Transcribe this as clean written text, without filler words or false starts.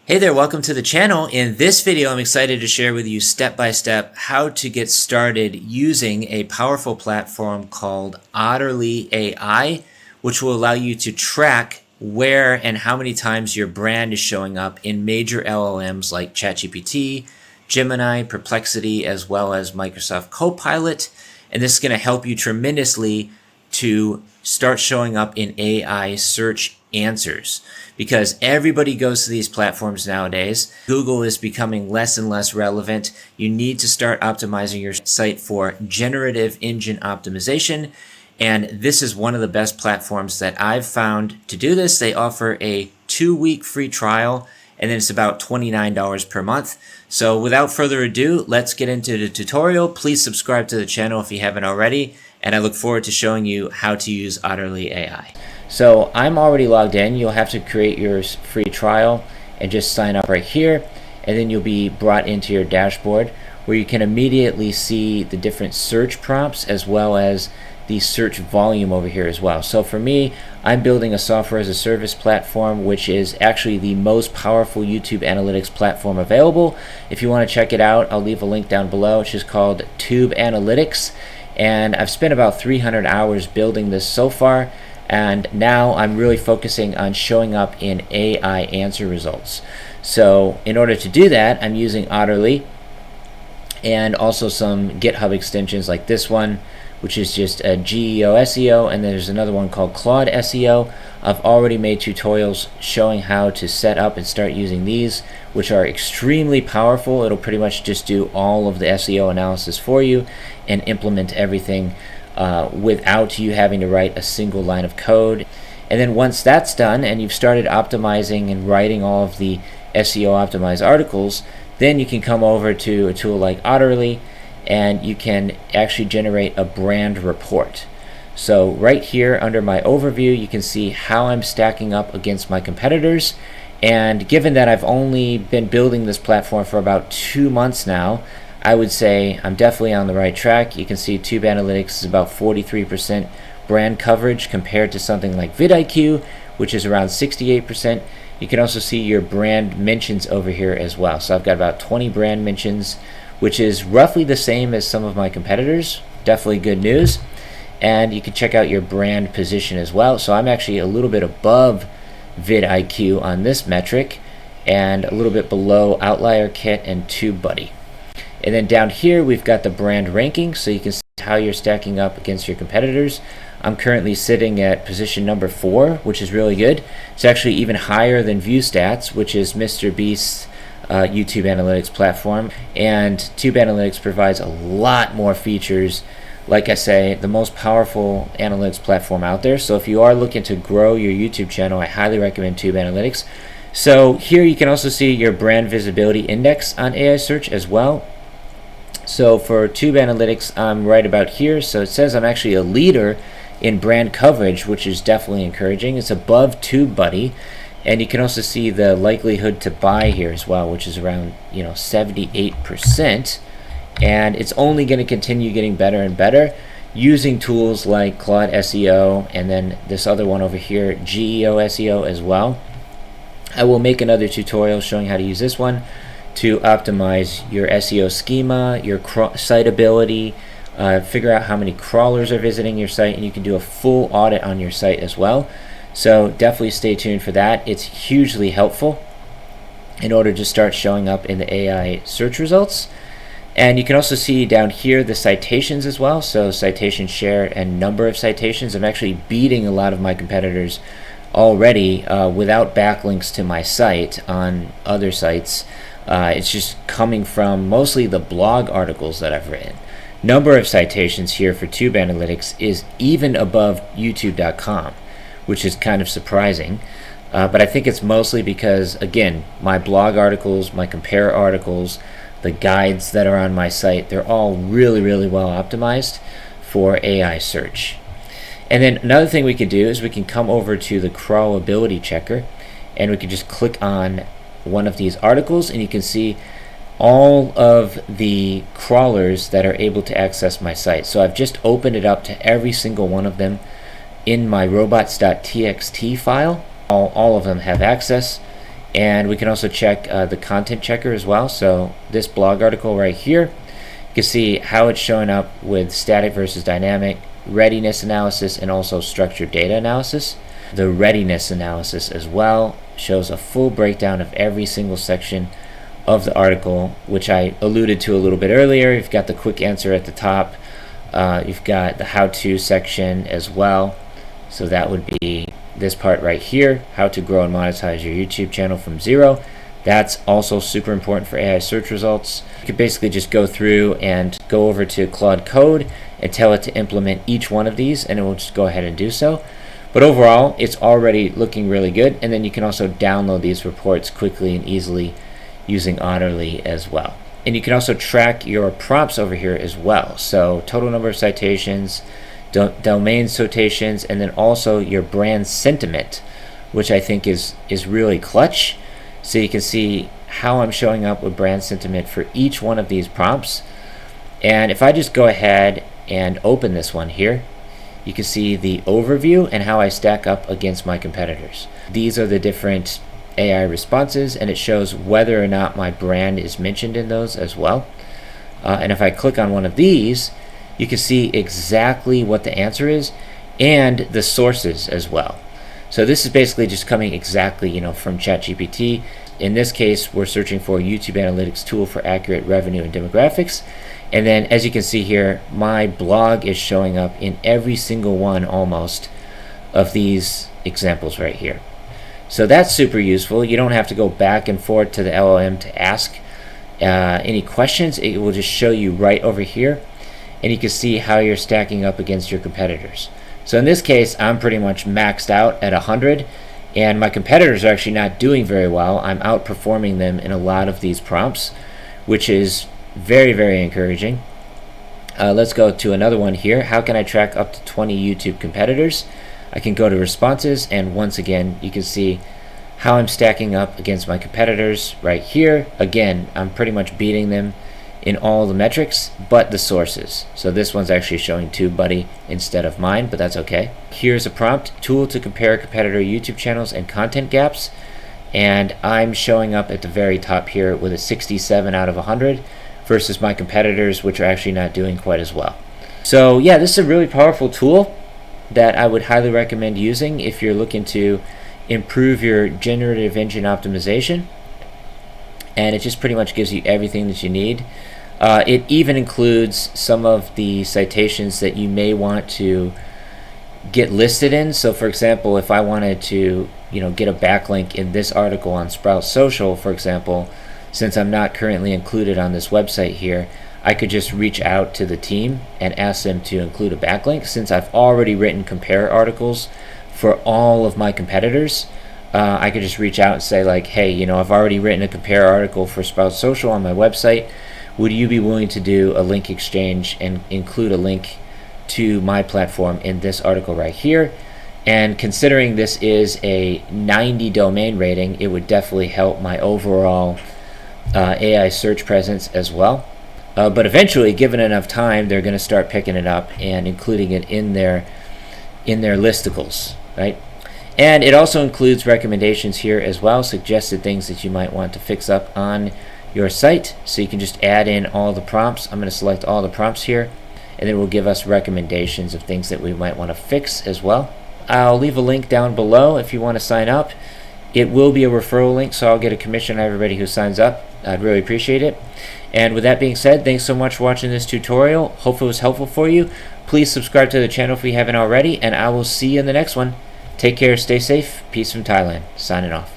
Hey there, welcome to the channel. In this video, I'm excited to share with you step-by-step how to get started using a powerful platform called Otterly AI, which will allow you to track where and how many times your brand is showing up in major LLMs like ChatGPT, Gemini, Perplexity, as well as Microsoft Copilot. And this is going to help you tremendously to start showing up in AI search answers, because everybody goes to these platforms nowadays. Google is becoming less and less relevant. You need to start optimizing your site for generative engine optimization. And this is one of the best platforms that I've found to do this. They offer a 2-week free trial, and then it's about $29 per month. So without further ado, let's get into the tutorial. Please subscribe to the channel if you haven't already, and I look forward to showing you how to use Otterly AI. So I'm already logged in. You'll have to create your free trial and just sign up right here, and then you'll be brought into your dashboard where you can immediately see the different search prompts as well as the search volume over here as well. So for me, I'm building a software as a service platform, which is actually the most powerful YouTube analytics platform available. If you want to check it out, I'll leave a link down below. It's just called Tube Analytics, and I've spent about 300 hours building this so far. And now I'm really focusing on showing up in AI answer results. So in order to do that, I'm using Otterly and also some GitHub extensions like this one, which is just a GEO SEO, and then there's another one called Claude SEO. I've already made tutorials showing how to set up and start using these, which are extremely powerful. It'll pretty much just do all of the SEO analysis for you and implement everything without you having to write a single line of code. And then once that's done and you've started optimizing and writing all of the SEO optimized articles, then you can come over to a tool like Otterly and you can actually generate a brand report. So right here under my overview, you can see how I'm stacking up against my competitors. And given that I've only been building this platform for about 2 months now, I would say I'm definitely on the right track. You can see Tube Analytics is about 43% brand coverage compared to something like VidIQ, which is around 68%. You can also see your brand mentions over here as well. So I've got about 20 brand mentions, which is roughly the same as some of my competitors. Definitely good news. And you can check out your brand position as well. So I'm actually a little bit above VidIQ on this metric and a little bit below Outlier Kit and TubeBuddy. And then down here we've got the brand ranking, so you can see how you're stacking up against your competitors. I'm currently sitting at position number 4, which is really good. It's actually even higher than ViewStats, which is Mr. Beast's YouTube analytics platform. And Tube Analytics provides a lot more features. Like I say, the most powerful analytics platform out there. So if you are looking to grow your YouTube channel, I highly recommend Tube Analytics. So here you can also see your brand visibility index on AI search as well. So for Tube Analytics, I'm right about here. So it says I'm actually a leader in brand coverage, which is definitely encouraging. It's above TubeBuddy, and you can also see the likelihood to buy here as well, which is around 78%. And it's only going to continue getting better and better using tools like Claude SEO, and then this other one over here, GEO SEO as well. I will make another tutorial showing how to use this one to optimize your SEO schema, your citability, figure out how many crawlers are visiting your site, and you can do a full audit on your site as well. So definitely stay tuned for that. It's hugely helpful in order to start showing up in the AI search results. And you can also see down here the citations as well. So citation share and number of citations. I'm actually beating a lot of my competitors already without backlinks to my site on other sites. It's just coming from mostly the blog articles that I've written. Number of citations here for Tube Analytics is even above youtube.com, which is kind of surprising. But I think it's mostly because, again, my blog articles, my compare articles, the guides that are on my site, they're all really, really well optimized for AI search. And then another thing we could do is we can come over to the Crawlability Checker, and we can just click on one of these articles, and you can see all of the crawlers that are able to access my site. So I've just opened it up to every single one of them in my robots.txt file. All of them have access, And we can also check the content checker as well. So this blog article right here, you can see how it's showing up with static versus dynamic, readiness analysis, and also structured data analysis. The readiness analysis as well shows a full breakdown of every single section of the article, which I alluded to a little bit earlier. You've got the quick answer at the top. You've got the how-to section as well. So that would be this part right here, how to grow and monetize your YouTube channel from zero. That's also super important for AI search results. You could basically just go through and go over to Claude Code and tell it to implement each one of these, and it will just go ahead and do so. But overall, it's already looking really good. And then you can also download these reports quickly and easily using Otterly as well. And you can also track your prompts over here as well. So total number of citations, domain citations, and then also your brand sentiment, which I think is really clutch. So you can see how I'm showing up with brand sentiment for each one of these prompts. And if I just go ahead and open this one here, you can see the overview and how I stack up against my competitors. These are the different AI responses, and it shows whether or not my brand is mentioned in those as well. And if I click on one of these, you can see exactly what the answer is and the sources as well. So this is basically just coming exactly, from ChatGPT. In this case, we're searching for YouTube analytics tool for accurate revenue and demographics. And then as you can see here, my blog is showing up in every single one almost of these examples right here. So that's super useful. You don't have to go back and forth to the LLM to ask any questions. It will just show you right over here, and you can see how you're stacking up against your competitors. So in this case, I'm pretty much maxed out at 100, and my competitors are actually not doing very well. I'm outperforming them in a lot of these prompts, which is very, very encouraging. Let's go to another one here. How can I track up to 20 YouTube competitors? I can go to responses, and once again, you can see how I'm stacking up against my competitors right here. Again, I'm pretty much beating them in all the metrics but the sources. So this one's actually showing TubeBuddy instead of mine, but that's okay. Here's a prompt: tool to compare competitor YouTube channels and content gaps, and I'm showing up at the very top here with a 67 out of 100 versus my competitors, which are actually not doing quite as well. So yeah, this is a really powerful tool that I would highly recommend using if you're looking to improve your generative engine optimization, and it just pretty much gives you everything that you need. It even includes some of the citations that you may want to get listed in. So for example, if I wanted to get a backlink in this article on Sprout Social, for example, since I'm not currently included on this website here, I could just reach out to the team and ask them to include a backlink. Since I've already written compare articles for all of my competitors, I could just reach out and say like, hey, I've already written a compare article for Sprout Social on my website. Would you be willing to do a link exchange and include a link to my platform in this article right here? And considering this is a 90 domain rating, it would definitely help my overall AI search presence as well. But eventually, given enough time, they're going to start picking it up and including it in their listicles, right? And it also includes recommendations here as well, suggested things that you might want to fix up on your site. So you can just add in all the prompts. I'm going to select all the prompts here, and it will give us recommendations of things that we might want to fix as well. I'll leave a link down below if you want to sign up. It will be a referral link, so I'll get a commission on everybody who signs up. I'd really appreciate it. And with that being said, thanks so much for watching this tutorial. Hope it was helpful for you. Please subscribe to the channel if you haven't already, and I will see you in the next one. Take care, stay safe. Peace from Thailand. Signing off.